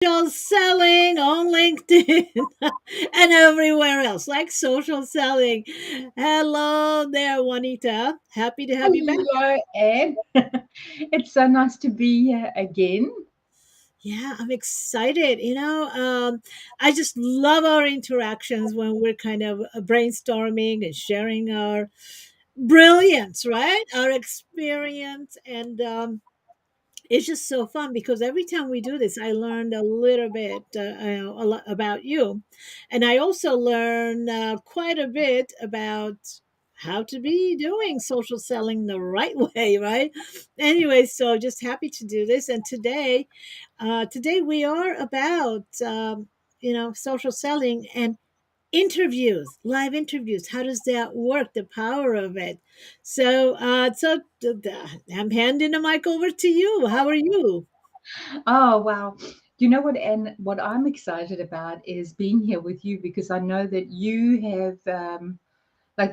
Social selling on LinkedIn and everywhere else, like social selling. Hello there, Juanita. Happy to have you back. Hello, Ed. It's so nice to be here again. Yeah, I'm excited. I just love our interactions when we're kind of brainstorming and sharing our brilliance, right? Our experience. And it's just so fun because every time we do this, I learned a little bit a lot about you. And I also learn quite a bit about how to be doing social selling the right way, right? Anyway, so just happy to do this. And today we are about, social selling and interviews, live interviews. How does that work? The power of it. I'm handing the mic over to you. How are you? Oh, wow. You know what, and what I'm excited about is being here with you because I know that you have,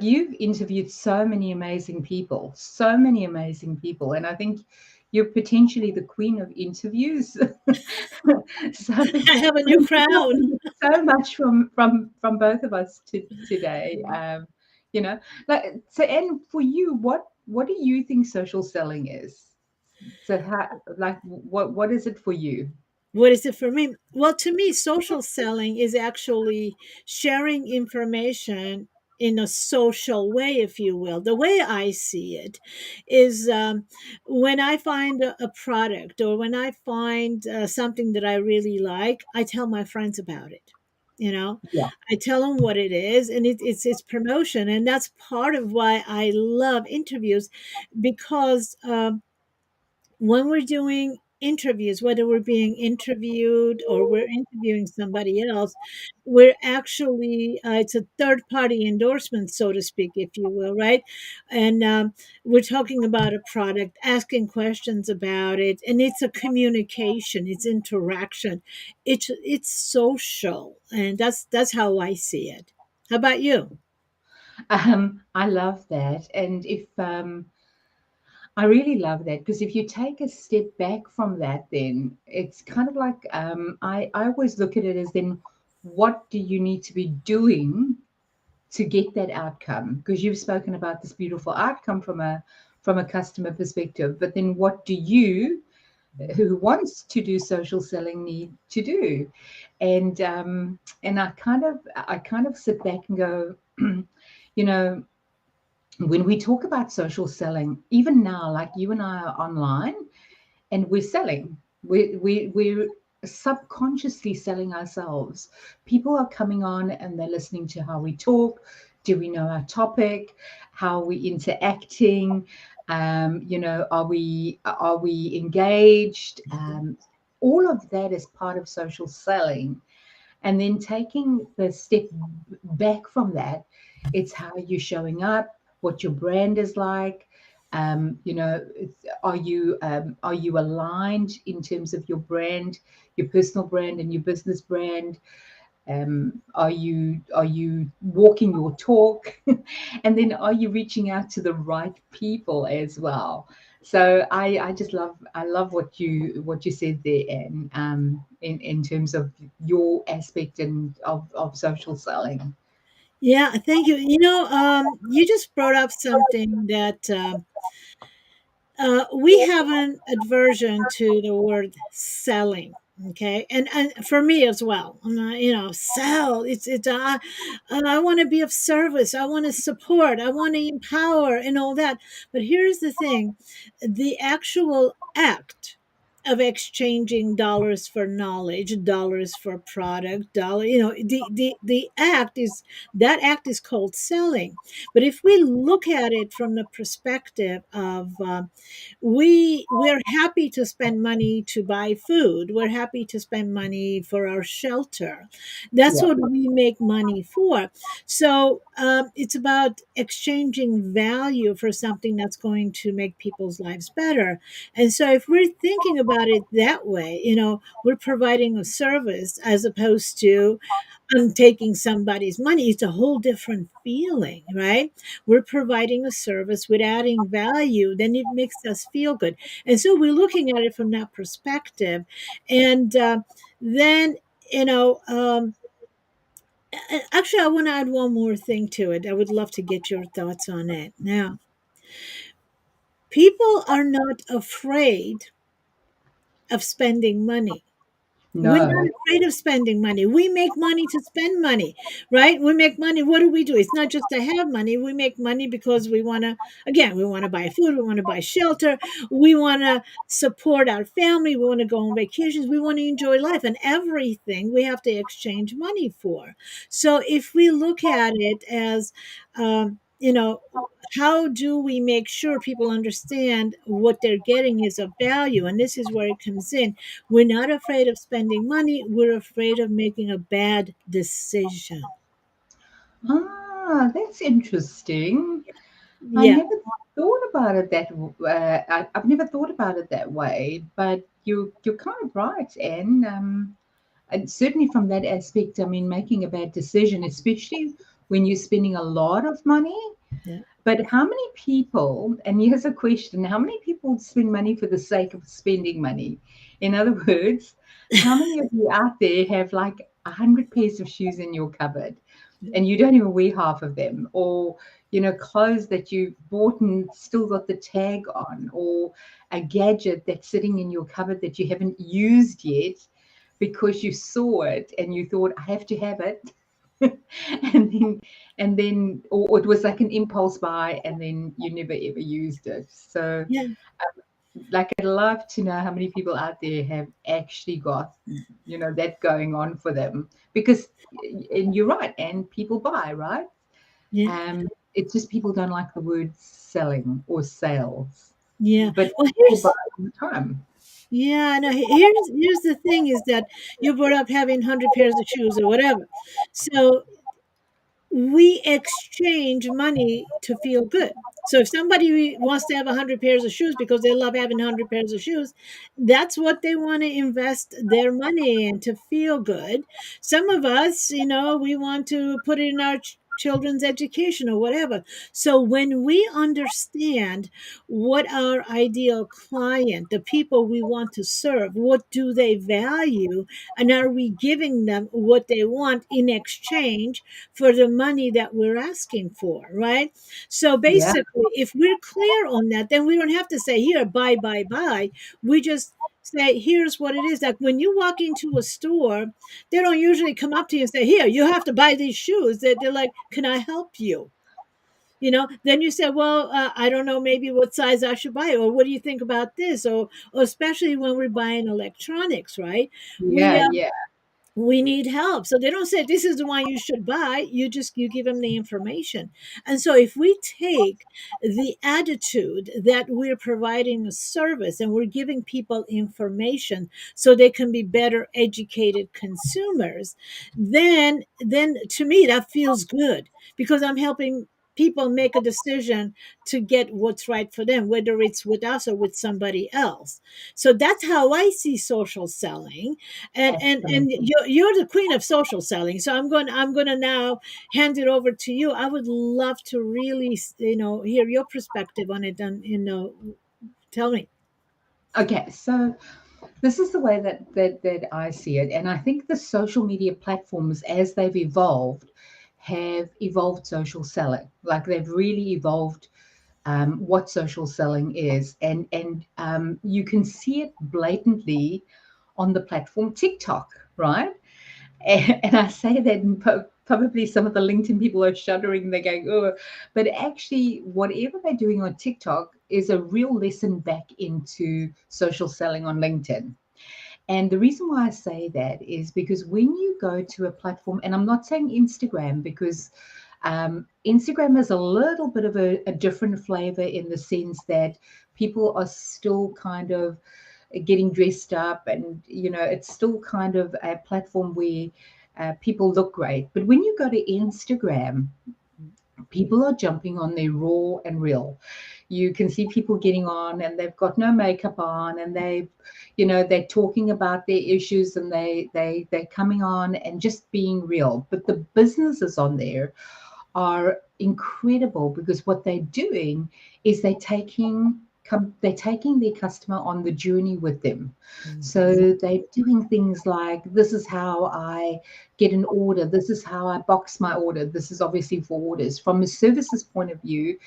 you've interviewed so many amazing people, and I think you're potentially the queen of interviews. So I have a new we've crown. learned so much from both of us today. You know, and for you, what do you think social selling is? So how, what is it for you? What is it for me? Well, to me, social selling is actually sharing information in a social way, if you will. The way I see it is when I find a product or when I find something that I really like, I tell my friends about it. You know, Yeah. I tell them what it is, and it's promotion, and that's part of why I love interviews because. When we're doing interviews, whether we're being interviewed or we're interviewing somebody else, we're actually, it's a third party endorsement, so to speak, if you will, right? And we're talking about a product, asking questions about it, and it's a communication, it's interaction, it's social, and that's how I see it. How about you? I love that. And if I really love that because if you take a step back from that, then it's kind of like I always look at it as then what do you need to be doing to get that outcome? Because you've spoken about this beautiful outcome from a customer perspective, but then what do you who wants to do social selling need to do? And I kind of sit back and go, you know, when we talk about social selling, even now, like you and I are online and we're selling, we're subconsciously selling ourselves. People are coming on and they're listening to how we talk. Do we know our topic? How are we interacting? Are we engaged? All of that is part of social selling. And then taking the step back from that, it's how you're showing up, what your brand is like. Are you aligned in terms of your brand, your personal brand and your business brand? Are you walking your talk, and then are you reaching out to the right people as well? So I love what you said there, and in terms of your aspect and of social selling. Yeah, thank you. You just brought up something that we have an aversion to the word selling. Okay, and for me as well, sell. I want to be of service. I want to support. I want to empower and all that. But here's the thing: the actual act of exchanging dollars for knowledge, dollars for product, the act is called selling. But if we look at it from the perspective of we're happy to spend money to buy food, we're happy to spend money for our shelter, that's Yeah. what we make money for. So it's about exchanging value for something that's going to make people's lives better. And so if we're thinking about it that way, we're providing a service as opposed to I'm taking somebody's money. It's a whole different feeling, right? We're providing a service with adding value, then it makes us feel good. And so we're looking at it from that perspective. And then, you know, actually, I want to add one more thing to it. I would love to get your thoughts on it. Now, people are not afraid of spending money. We're not No. afraid of spending money. We make money to spend money, right? We make money. What do we do? It's not just to have money. We make money because we want to, again, we want to buy food. We want to buy shelter. We want to support our family. We want to go on vacations. We want to enjoy life, and everything we have to exchange money for. So if we look at it as, how do we make sure people understand what they're getting is of value? And this is where it comes in. We're not afraid of spending money. We're afraid of making a bad decision. Ah, that's interesting. I Yeah. never thought about it I've never thought about it that way, but you're kind of right, Anne. And certainly from that aspect, I mean, making a bad decision, especially when you're spending a lot of money. Yeah. But how many people, and here's a question, how many people spend money for the sake of spending money? In other words, how many of you out there have like 100 pairs of shoes in your cupboard and you don't even wear half of them? Or, clothes that you bought and still got the tag on, or a gadget that's sitting in your cupboard that you haven't used yet because you saw it and you thought, I have to have it. And then or it was like an impulse buy and then you never ever used it. So Yeah. like I'd love to know how many people out there have actually got that going on for them, because and you're right, and people buy, right? Yeah. It's just people don't like the word selling or sales, Yeah. but Well, people buy here's all the time. yeah, no, here's the thing is that you brought up having 100 pairs of shoes or whatever. So we exchange money to feel good. So if somebody wants to have 100 pairs of shoes because they love having 100 pairs of shoes, that's what they want to invest their money in to feel good. Some of us, we want to put it in our children's education or whatever. So when we understand what our ideal client, the people we want to serve, what do they value, and are we giving them what they want in exchange for the money that we're asking for, right? So Yeah, basically, if we're clear on that, then we don't have to say, here, buy, buy, buy. We just say, here's what it is. Like when you walk into a store, they don't usually come up to you and say, here, you have to buy these shoes. They're like, can I help you? Then you say, well, I don't know, maybe what size I should buy, or what do you think about this? Or especially when we're buying electronics, right? we yeah, yeah. we need help. So they don't say this is the one you should buy. You give them the information. And so if we take the attitude that we're providing a service and we're giving people information so they can be better educated consumers, then to me that feels good because I'm helping people make a decision to get what's right for them, whether it's with us or with somebody else. So that's how I see social selling. And Absolutely. you're the queen of social selling, so I'm going to now hand it over to you. I would love to really hear your perspective on it, and tell me. Okay, so this is the way that I see it, and I think the social media platforms, as they've evolved, have evolved social selling. Like they've really evolved what social selling is, and you can see it blatantly on the platform TikTok, right? And I say that, and probably some of the LinkedIn people are shuddering. They're going, oh, but actually, whatever they're doing on TikTok is a real lesson back into social selling on LinkedIn. And the reason why I say that is because when you go to a platform, and I'm not saying Instagram, because Instagram has a little bit of a different flavor in the sense that people are still kind of getting dressed up, and it's still kind of a platform where people look great. But when you go to Instagram, people are jumping on there raw and real. You can see people getting on and they've got no makeup on, and they're talking about their issues, and they're coming on and just being real. But the businesses on there are incredible, because what they're doing is they're taking they're taking their customer on the journey with them. Mhm. So they're doing things like, this is how I get an order, this is how I box my order. This is obviously for orders. From a services point of view,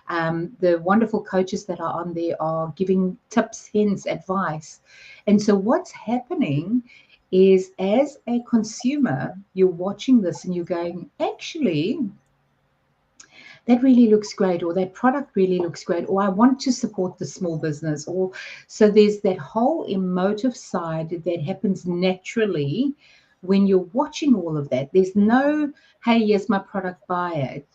the wonderful coaches that are on there are giving tips, hints, advice. And so what's happening is, as a consumer, you're watching this and you're going, actually, that really looks great, or that product really looks great, or I want to support the small business. Or so there's that whole emotive side that happens naturally when you're watching all of that. There's no, hey, here's my product, buy it,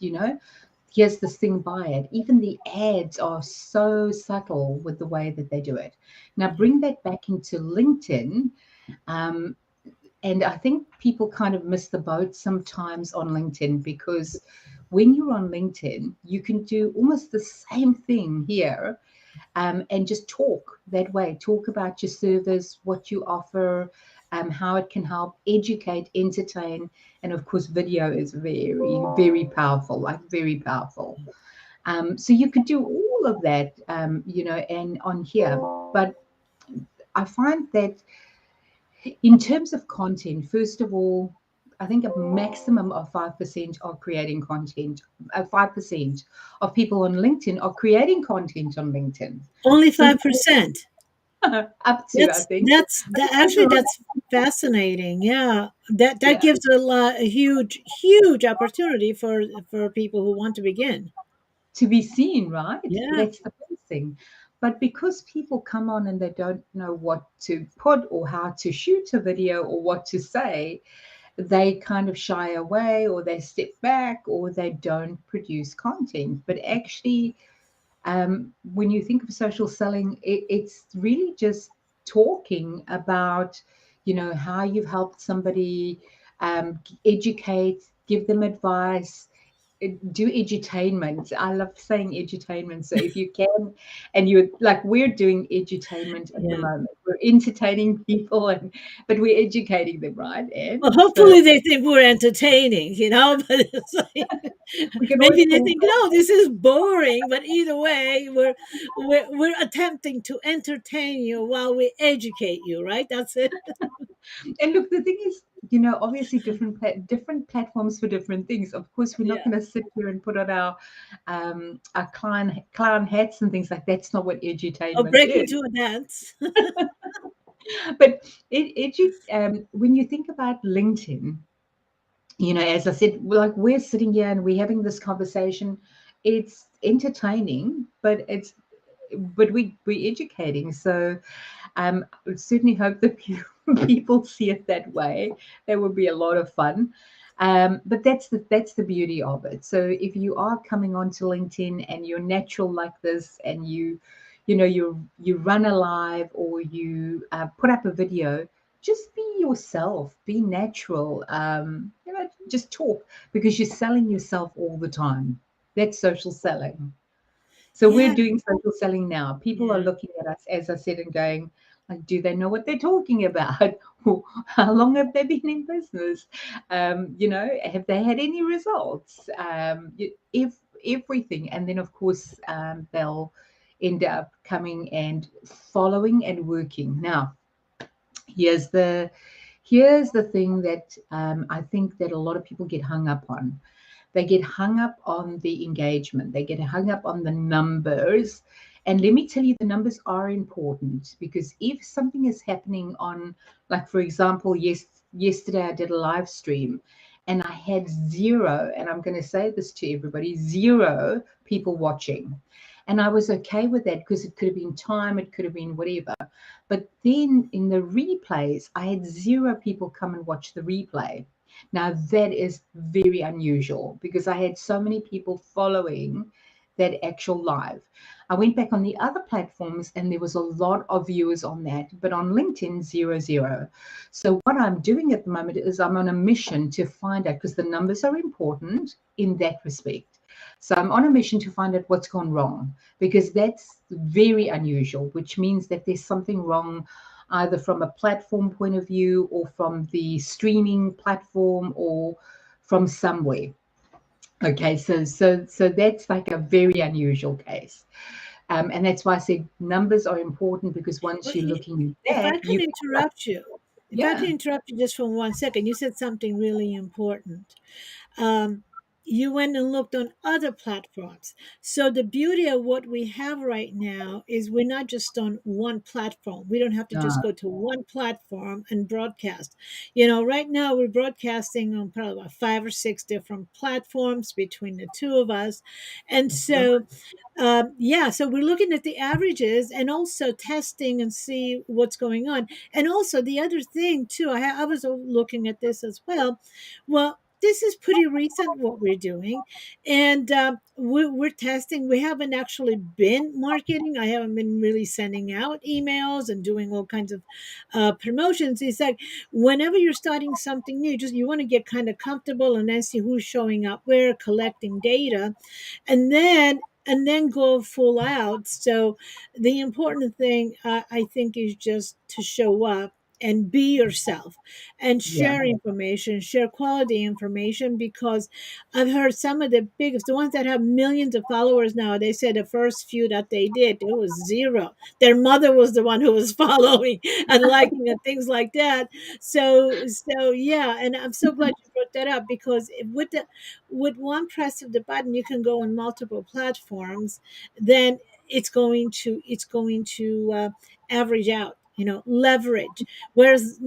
here's this thing, buy it. Even the ads are so subtle with the way that they do it. Now bring that back into LinkedIn. um, and I think people kind of miss the boat sometimes on LinkedIn, because when you're on LinkedIn, you can do almost the same thing here, and just talk that way. Talk about your service, what you offer, how it can help, educate, entertain. And of course, video is very, very powerful, like very powerful. So you could do all of that, and on here. But I find that in terms of content, first of all, I think a maximum of 5% are creating content. 5% of people on LinkedIn are creating content on LinkedIn. Only So 5%. up to, I That's think. that's I that think actually overall, that's fascinating. Yeah. That yeah, gives a huge opportunity for people who want to begin. to be seen, right? Yeah. That's the first thing. But because people come on and they don't know what to put or how to shoot a video or what to say, they kind of shy away, or they step back, or they don't produce content. But actually, when you think of social selling, it's really just talking about, how you've helped somebody, educate, give them advice, do edutainment. I love saying edutainment. So if you can, and you're like, we're doing edutainment at the Yeah. moment. We're entertaining people, but we're educating them, right? Well, And so hopefully they think we're entertaining, but it's like we can always maybe they pull. think, no, this is boring. But either way, we're attempting to entertain you while we educate you, right? That's it. And look, the thing is, obviously different platforms for different things. Of course, we're not Yeah. going to sit here and put on our clown hats and things like that. That's not what Or edutainment break is. into a dance. But when you think about LinkedIn, as I said, like, we're sitting here and we're having this conversation. It's entertaining, but we're educating. So I would certainly hope that people see it that way. That would be a lot of fun. But that's the beauty of it. So if you are coming onto LinkedIn and you're natural like this, and you run a live, or you put up a video, just be yourself, be natural. Just talk, because you're selling yourself all the time. That's social selling. So we're Yeah. doing social selling now. People are Yeah. looking at us, as I said, and going, like, do they know what they're talking about? How long have they been in business? Have they had any results? If everything, and then of course, they'll end up coming and following and working. Now, here's the here's the thing that I think that a lot of people get hung up on. They get hung up on the engagement. They get hung up on the numbers. And let me tell you, the numbers are important, because if something is happening on, like, for example, yesterday I did a live stream and I had zero, and I'm going to say this to everybody, zero people watching. And I was okay with that, because it could have been time, it could have been whatever. But then in the replays, I had zero people come and watch the replay. Now, that is very unusual, because I had so many people following that actual live. I went back on the other platforms and there was a lot of viewers on that, but on LinkedIn, zero, zero. So, what I'm doing at the moment is I'm on a mission to find out, because the numbers are important in that respect. So, I'm on a mission to find out what's gone wrong, because that's very unusual, which means that there's something wrong, either from a platform point of view, or from the streaming platform, or from somewhere. Okay, so that's like a very unusual case. And that's why I said numbers are important, because Well, once you're looking at if that, I can you, interrupt you, if I can yeah, interrupt you just for 1 second, you said something really important. Um, you went and looked on other platforms. So the beauty of what we have right now is we're not just on one platform. We don't have to just uh, go to one platform and broadcast. Right now we're broadcasting on probably about 5 or 6 different platforms between the two of us. And that's right. so yeah, so we're looking at the averages and also testing and see what's going on. And also the other thing too, I was looking at this as well. Well, this is pretty recent what we're doing, and we're testing. We haven't actually been marketing. I haven't been really sending out emails and doing all kinds of promotions. It's like whenever you're starting something new, just you want to get kind of comfortable and then see who's showing up where, collecting data, and then go full out. So the important thing I think is just to show up and be yourself and Yeah. share information, share quality information, because I've heard some of the biggest, the ones that have millions of followers now, they said the first few that they did, it was zero. Their mother was the one who was following and liking and things like that. So yeah, and I'm so glad you brought that up, because with one press of the button you can go on multiple platforms. Then it's going to average out, leverage. Whereas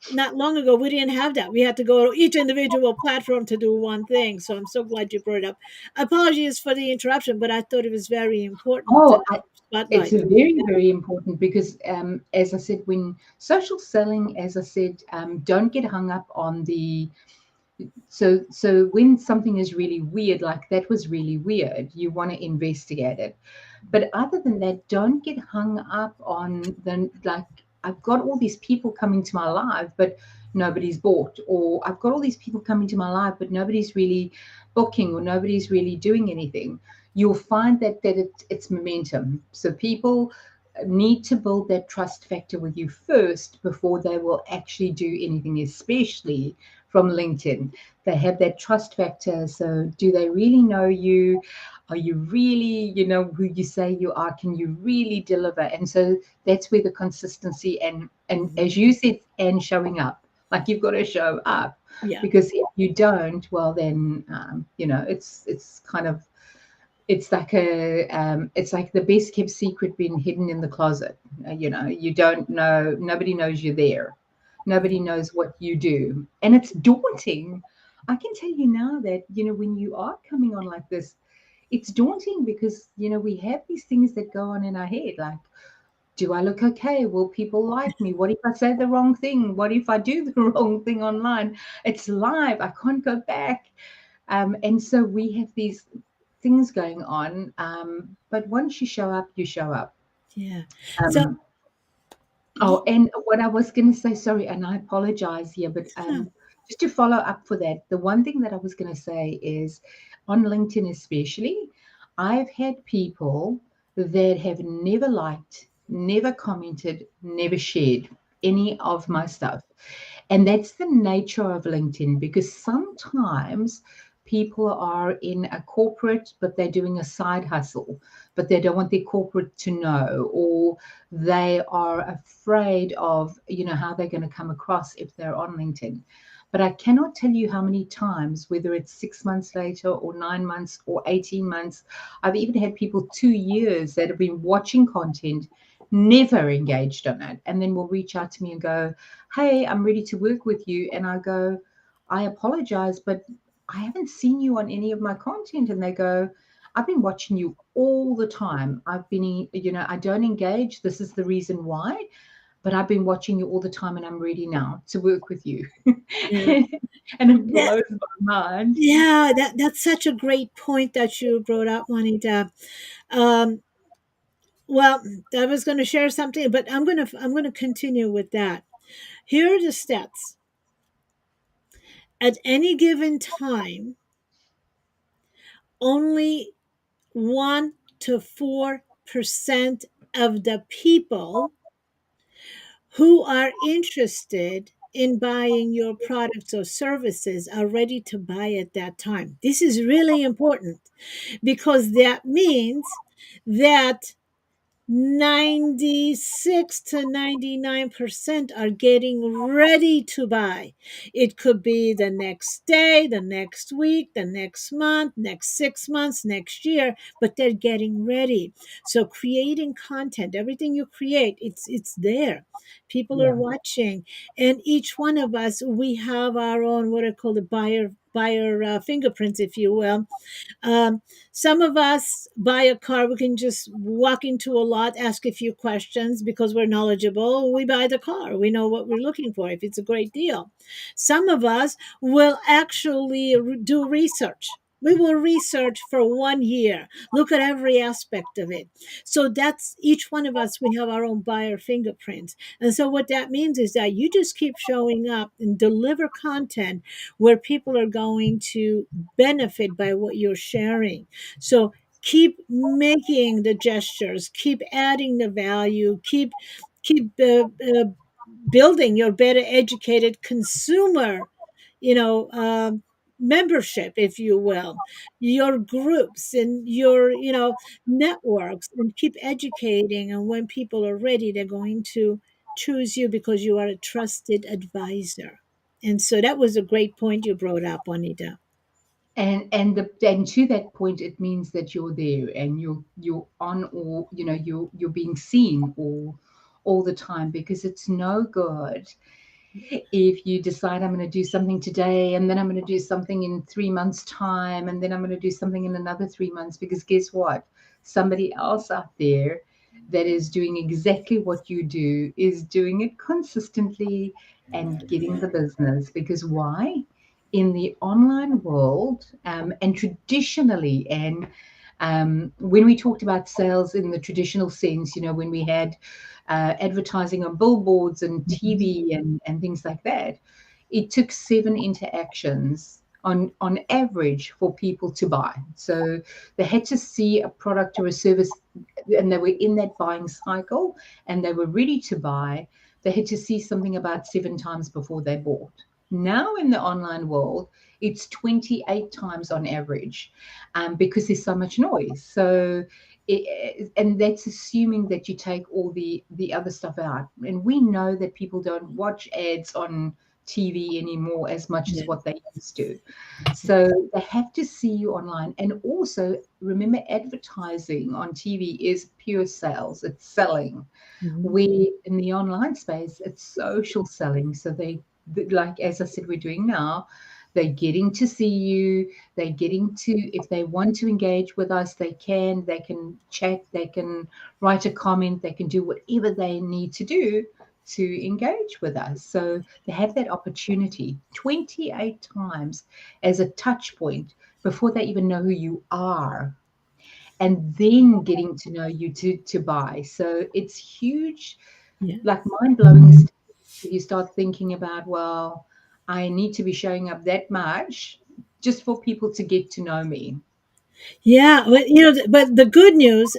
not long ago we didn't have that. We had to go to each individual platform to do one thing. So I'm so glad you brought it up. Apologies for the interruption, but I thought it was very important to Oh, it's spotlight. a very, very important, because, as I said, when social selling, as I said, don't get hung up on the, so when something is really weird, like that was really weird, you want to investigate it. But other than that, don't get hung up on the, like, I've got all these people coming to my live, but nobody's bought, or I've got all these people coming to my live, but nobody's really booking, or nobody's really doing anything. You'll find that it's momentum. So people need to build that trust factor with you first before they will actually do anything, especially from LinkedIn. They have that trust factor. So do they really know you? Are you really, who you say you are? Can you really deliver? And so that's where the consistency, and Mhm. as you said, and showing up. Like, you've got to show up, Yeah, because if you don't, well then, it's kind of, it's like the best kept secret being hidden in the closet. You don't know, nobody knows you're there. yeah, Nobody knows what you do. And it's daunting. I can tell you now that, when you are coming on like this, it's daunting, because, we have these things that go on in our head, like, do I look okay? Will people like me? What if I say the wrong thing? What if I do the wrong thing online? It's live. I can't go back. And so we have these things going on. But once you show up, you show up. yeah. So Um, y- oh, and what I was going to say, sorry, and I apologize here, but yeah, just to follow up for that, the one thing that I was going to say is, on LinkedIn especially, I've had people that have never liked, never commented, never shared any of my stuff. And that's the nature of LinkedIn, because sometimes people are in a corporate, but they're doing a side hustle, but they don't want their corporate to know, or they are afraid of, how they're going to come across if they're on LinkedIn. But I cannot tell you how many times, whether it's 6 months later, or 9 months, or 18 months, I've even had people 2 years that have been watching content, never engaged on it, and then will reach out to me and go, hey, I'm ready to work with you. And I go, I apologize, but I haven't seen you on any of my content. And they go, I've been watching you all the time. I've been, I don't engage. This is the reason why, but I've been watching you all the time, and I'm ready now to work with you. yeah. And it That, blows my mind. yeah, that's such a great point that you brought up, Juanita. Um, well, I was going to share something, but I'm going to continue with that. Here are the stats. At any given time, only 1 to 4% of the people who are interested in buying your products or services are ready to buy at that time. This is really important, because that means that 96 to 99% are getting ready to buy. It could be the next day, the next week, the next month, next 6 months, next year, but they're getting ready. So creating content, everything you create, it's there. People are Yeah. watching, and each one of us, we have our own what are called the buyer fingerprints, if you will. um, some of us buy a car, we can just walk into a lot, ask a few questions because we're knowledgeable. We buy the car, we know what we're looking for if it's a great deal. Some of us will actually do research. We will research for 1 year, look at every aspect of it. So that's each one of us, we have our own buyer fingerprints. And so what that means is that you just keep showing up and deliver content where people are going to benefit by what you're sharing. So keep making the gestures, keep adding the value, keep building your better educated consumer, you know, membership, if you will, your groups and your, networks, and keep educating. And when people are ready, they're going to choose you because you are a trusted advisor. And so that was a great point you brought up, Juanita. And to that point, it means that you're there and you're on, or you're being seen all the time, because it's no good if you decide I'm going to do something today and then I'm going to do something in 3 months time and then I'm going to do something in another 3 months, because guess what, somebody else out there that is doing exactly what you do is doing it consistently and getting the business. Because why? In the online world, and traditionally, and when we talked about sales in the traditional sense, when we had advertising on billboards and Mhm. TV and things like that, it took 7 interactions on average for people to buy. So they had to see a product or a service, and they were in that buying cycle and they were ready to buy. They had to see something about 7 times before they bought. Now in the online world, it's 28 times on average, because there's so much noise. So and that's assuming that you take all the other stuff out. And we know that people don't watch ads on TV anymore as much as Yeah. what they used to. So they have to see you online. And also remember, advertising on TV is pure sales, it's selling. Mhm. We in the online space, it's social selling. So like as I said, we're doing now, they're getting to see you, they're getting to, if they want to engage with us, they can chat, they can write a comment, they can do whatever they need to do to engage with us. So they have that opportunity 28 times as a touch point before they even know who you are, and then getting to know you to buy. So it's huge, Yeah. like mind blowing. If you start thinking about, well, I need to be showing up that much just for people to get to know me. Yeah, but but the good news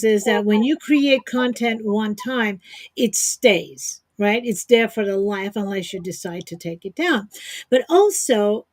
is that when you create content one time, it stays, right? It's there for the life unless you decide to take it down. But also,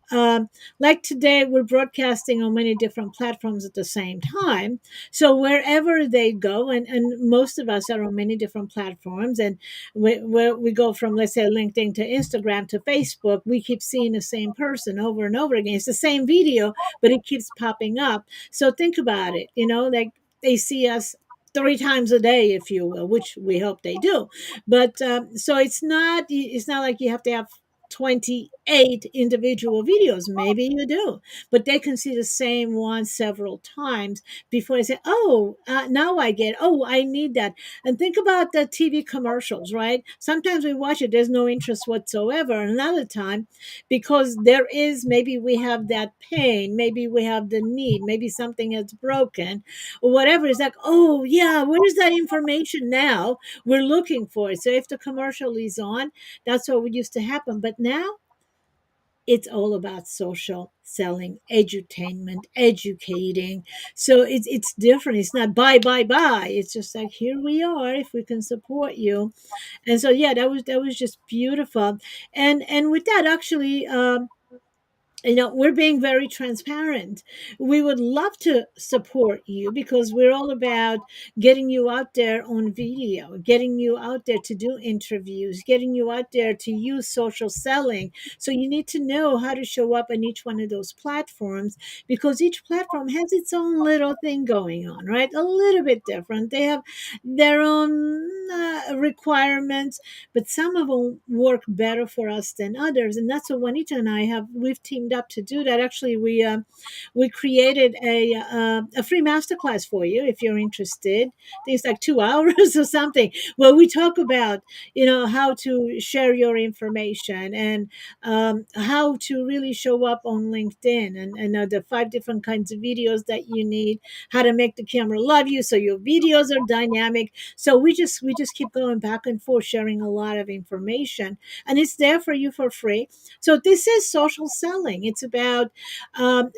like today, we're broadcasting on many different platforms at the same time. So wherever they go, and most of us are on many different platforms, and where we go from, let's say, LinkedIn to Instagram to Facebook, we keep seeing the same person over and over again. It's the same video, but it keeps popping up. So think about it, like they see us 3 times a day, if you will, which we hope they do. But so it's not like you have to have 28 individual videos. Maybe you do, but they can see the same one several times before they say, oh, now I get, oh, I need that. And think about the TV commercials, right? Sometimes we watch it, there's no interest whatsoever. Another time, because there is, maybe we have that pain, maybe we have the need, maybe something has broken or whatever. It's like, oh yeah, where's that information now? We're looking for it. So if the commercial is on, that's what used to happen. But now it's all about social selling, edutainment, educating. So it's different. It's not buy, buy, buy. It's just like, here we are, if we can support you. And so yeah, that was just beautiful. And with that, actually, we're being very transparent. We would love to support you because we're all about getting you out there on video, getting you out there to do interviews, getting you out there to use social selling. So you need to know how to show up on each one of those platforms, because each platform has its own little thing going on, right? A little bit different. They have their own requirements, but some of them work better for us than others. And that's what Juanita and I have. We've teamed up to do that. Actually, we created a free masterclass for you if you're interested. I think it's like 2 hours or something, where we talk about how to share your information, and how to really show up on LinkedIn, and the 5 different kinds of videos that you need, how to make the camera love you so your videos are dynamic. So we just keep going back and forth, sharing a lot of information, and it's there for you for free. So this is social selling. It's about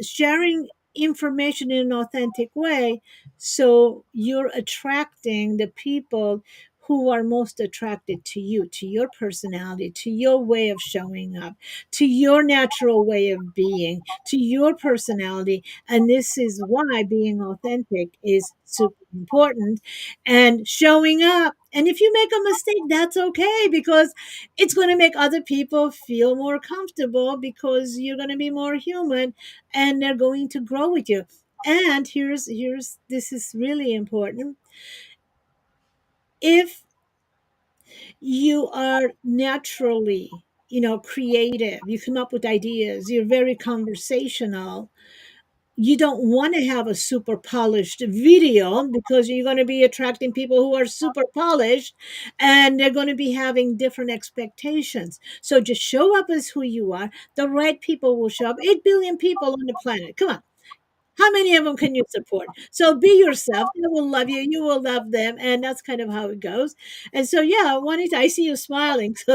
sharing information in an authentic way, so you're attracting the people who are most attracted to you, to your personality, to your way of showing up, to your natural way of being, to your personality. And this is why being authentic is super important, and showing up. And if you make a mistake, that's okay, because it's going to make other people feel more comfortable, because you're going to be more human, and they're going to grow with you. And here's this is really important. If you are naturally, creative, you come up with ideas, you're very conversational, you don't want to have a super polished video, because you're going to be attracting people who are super polished, and they're going to be having different expectations. So just show up as who you are. The right people will show up. 8 billion people on the planet. Come on. How many of them can you support? So be yourself. They will love you. You will love them. And that's kind of how it goes. And so, yeah, Juanita, I see you smiling. So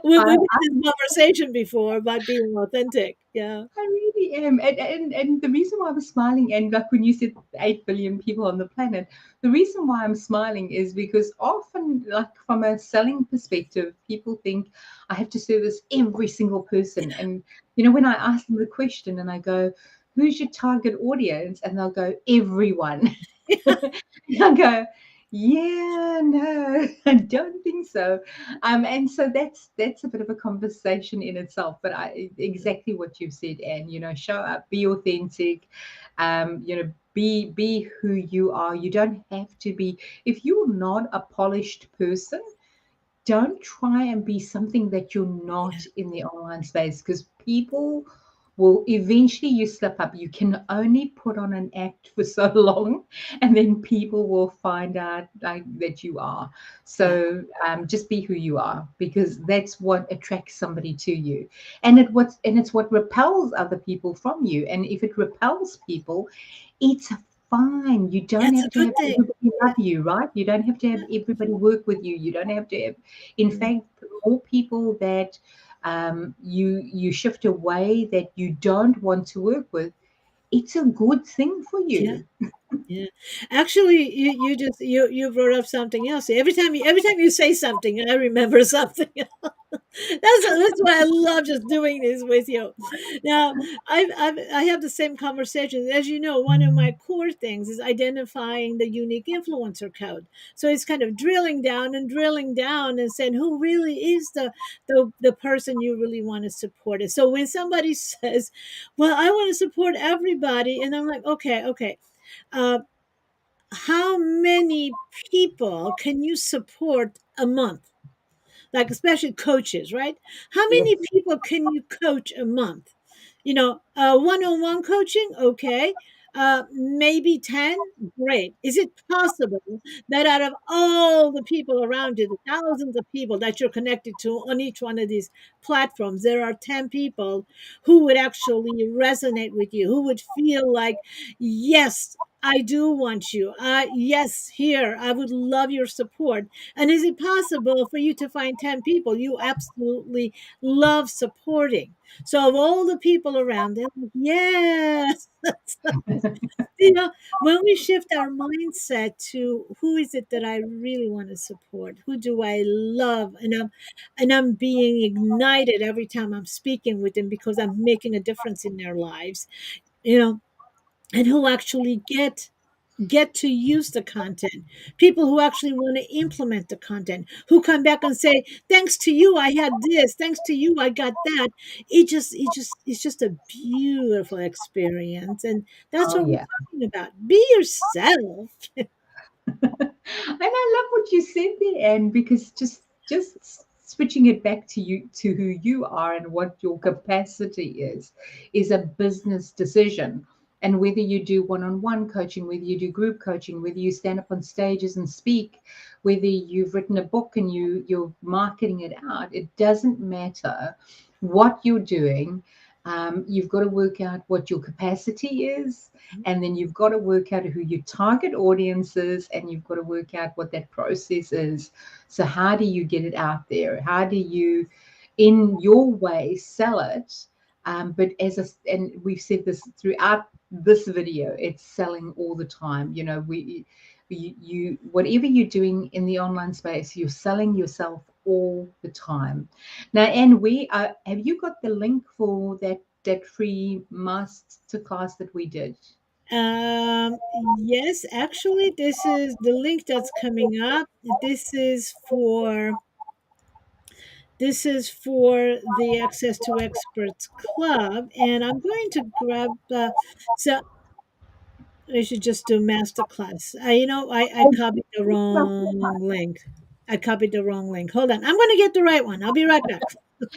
we've I, had this conversation before about being authentic. Yeah. I really am. And the reason why I was smiling, and like when you said 8 billion people on the planet, the reason why I'm smiling is because often, like from a selling perspective, people think I have to service every single person. And, when I ask them the question and I go, who's your target audience? And they'll go, everyone. And I go, yeah, no, I don't think so. And so that's a bit of a conversation in itself. But exactly what you've said, and show up, be authentic, be who you are. You don't have to be. If you're not a polished person, don't try and be something that you're Yeah. not in the online space, because people will eventually, you slip up. You can only put on an act for so long, and then people will find out like that you are. Yeah. So just be who you are, because that's what attracts somebody to you, and it's what repels other people from you. And if it repels people, it's fine. You don't That's a have to good have thing. everybody Yeah. love you, right? You don't have to have everybody work with you. You don't have to have, in Mm. fact, more people that you shift away, that you don't want to work with. It's a good thing for Yeah. you. Yeah. Actually, you brought up something else. Every time you say something, I remember something. That's why I love just doing this with you. Now, I have the same conversation. As you know, one of my core things is identifying the unique influencer code. So it's kind of drilling down and saying who really is the person you really want to support. It. So when somebody says, "Well, I want to support everybody," and I'm like, "Okay. Uh, how many people can you support a month?" Like especially coaches, right? How many Yes. people can you coach a month? One-on-one coaching, okay. Maybe 10, great. Is it possible that out of all the people around you, the thousands of people that you're connected to on each one of these platforms, there are 10 people who would actually resonate with you, who would feel like, yes, I do want you. Yes, here, I would love your support. And is it possible for you to find 10 people you absolutely love supporting? So, of all the people around, they're like, yes. You know, when we shift our mindset to who is it that I really want to support? Who do I love? And I'm being ignited every time I'm speaking with them because I'm making a difference in their lives, you know, and who actually get to use the content, people who actually want to implement the content, who come back and say, thanks to you I had this, thanks to you I got that. It's just a beautiful experience, and that's Oh what we're yeah. talking about. Be yourself. And I love what you said there, Anne, because just switching it back to you, to who you are and what your capacity is a business decision. And whether you do one-on-one coaching, whether you do group coaching, whether you stand up on stages and speak, whether you've written a book and you're marketing it out, it doesn't matter what you're doing. You've got to work out what your capacity is, and then you've got to work out who your target audience is, and you've got to work out what that process is. So how do you get it out there? How do you, in your way, sell it? But and we've said this throughout this video, it's selling all the time. You know, you whatever you're doing in the online space, you're selling yourself all the time. Now, and we are, have you got the link for that free master class that we did? Yes, actually, this is the link that's coming up. This is for the Access to Experts Club, and I'm going to grab. So I should just do masterclass. I copied the wrong link. I copied the wrong link. Hold on, I'm going to get the right one. I'll be right back.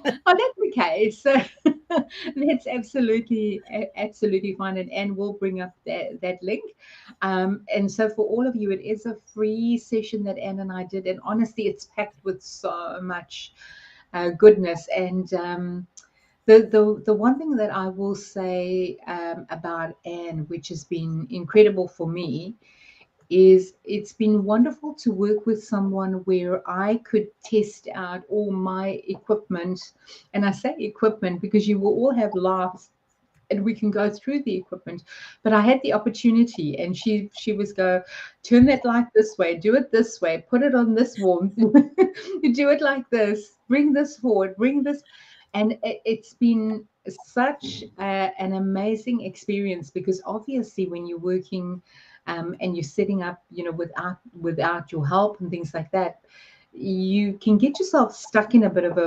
Oh, that's okay. So that's absolutely fine, and we'll bring up that link. And so for all of you, it is a free session that Anne and I did, and honestly, it's packed with so much goodness. And the one thing that I will say about Anne, which has been incredible for me, is it's been wonderful to work with someone where I could test out all my equipment. And I say equipment because you will all have laughs and we can go through the equipment. But I had the opportunity, and she was go, turn that light this way, do it this way, put it on this wall, you do it like this, bring this forward, bring this. And it's been such an amazing experience, because obviously when you're working and you're setting up, you know, without your help and things like that, you can get yourself stuck in a bit of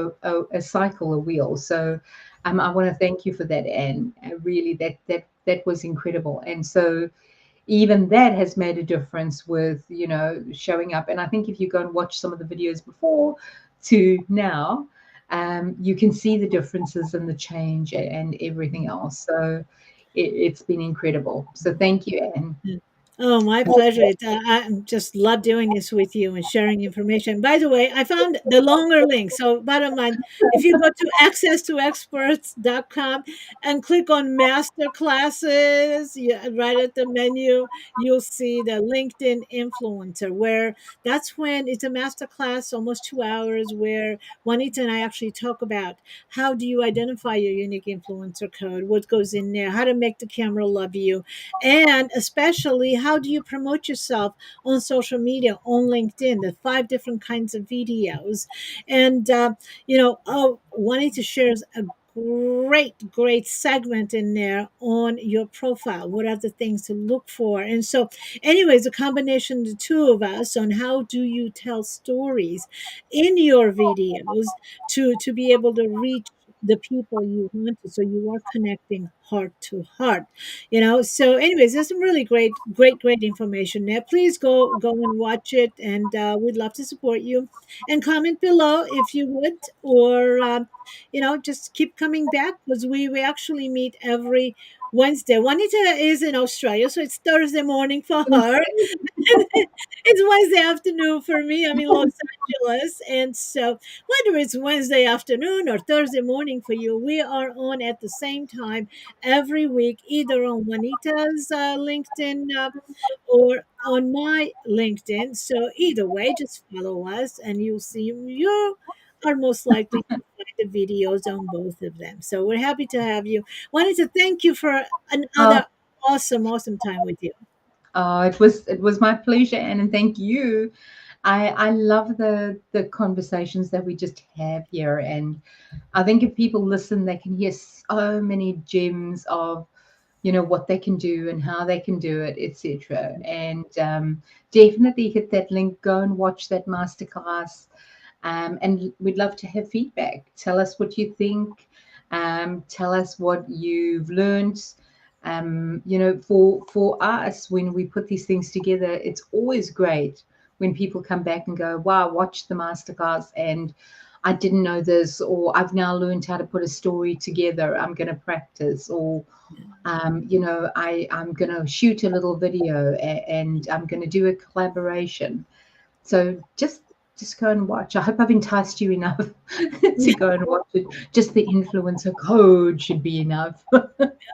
a cycle, a wheel. So I want to thank you for that, Anne. Really, that was incredible. And so even that has made a difference with, you know, showing up. And I think if you go and watch some of the videos before to now, you can see the differences and the change and everything else. So it's been incredible. So thank you, Anne. Oh, my pleasure. I just love doing this with you and sharing information. By the way, I found the longer link. So, bottom line, if you go to accesstoexperts.com and click on master classes, right at the menu, you'll see the LinkedIn influencer, where that's when it's a master class, almost 2 hours, where Juanita and I actually talk about how do you identify your unique influencer code, what goes in there, how to make the camera love you, and especially, how do you promote yourself on social media, on LinkedIn, the 5 different kinds of videos. And, wanting to share a great segment in there on your profile. What are the things to look for? And so, anyways, a combination of the two of us on how do you tell stories in your videos to be able to reach the people you want to, so you are connecting heart to heart. So anyways, there's some really great information there. Please go and watch it, and we'd love to support you. And comment below if you would, or just keep coming back, because we actually meet every Wednesday. Juanita is in Australia, so it's Thursday morning for her. It's Wednesday afternoon for me. I'm in Los Angeles. And so, whether it's Wednesday afternoon or Thursday morning for you, we are on at the same time every week, either on Juanita's LinkedIn or on my LinkedIn. So, either way, just follow us and you'll see you are most likely to find the videos on both of them. So, we're happy to have you. Wanted to thank you for Oh, another awesome, awesome time with you. it was my pleasure, Anne, and thank you. I love the conversations that we just have here, and I think if people listen, they can hear so many gems of what they can do and how they can do it, etc. And definitely hit that link, go and watch that masterclass. And we'd love to have feedback. Tell us what you think. Tell us what you've learned. For us, when we put these things together, it's always great when people come back and go, "Wow, I watched the masterclass and I didn't know this," or "I've now learned how to put a story together. I'm going to practice," or I'm going to shoot a little video and I'm going to do a collaboration. So just go and watch. I hope I've enticed you enough to go and watch it. Just the influencer code should be enough.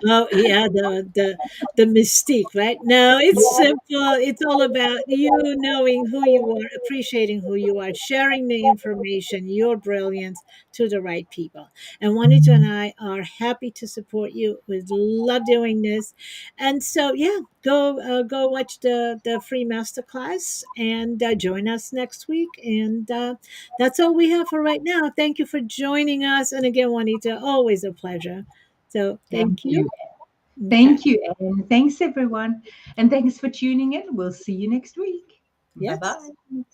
Oh yeah, the mystique, right? No, it's simple. It's all about you knowing who you are, appreciating who you are, sharing the information, your brilliance to the right people. And Juanita and I are happy to support you. We love doing this, and so yeah, go watch the free masterclass and join us next week. And that's all we have for right now. Thank you for joining us. And again, Juanita, always a pleasure. So Thank thank you. you. Okay. Thank you, and thanks everyone. And thanks for tuning in. We'll see you next week. Bye Yes. bye.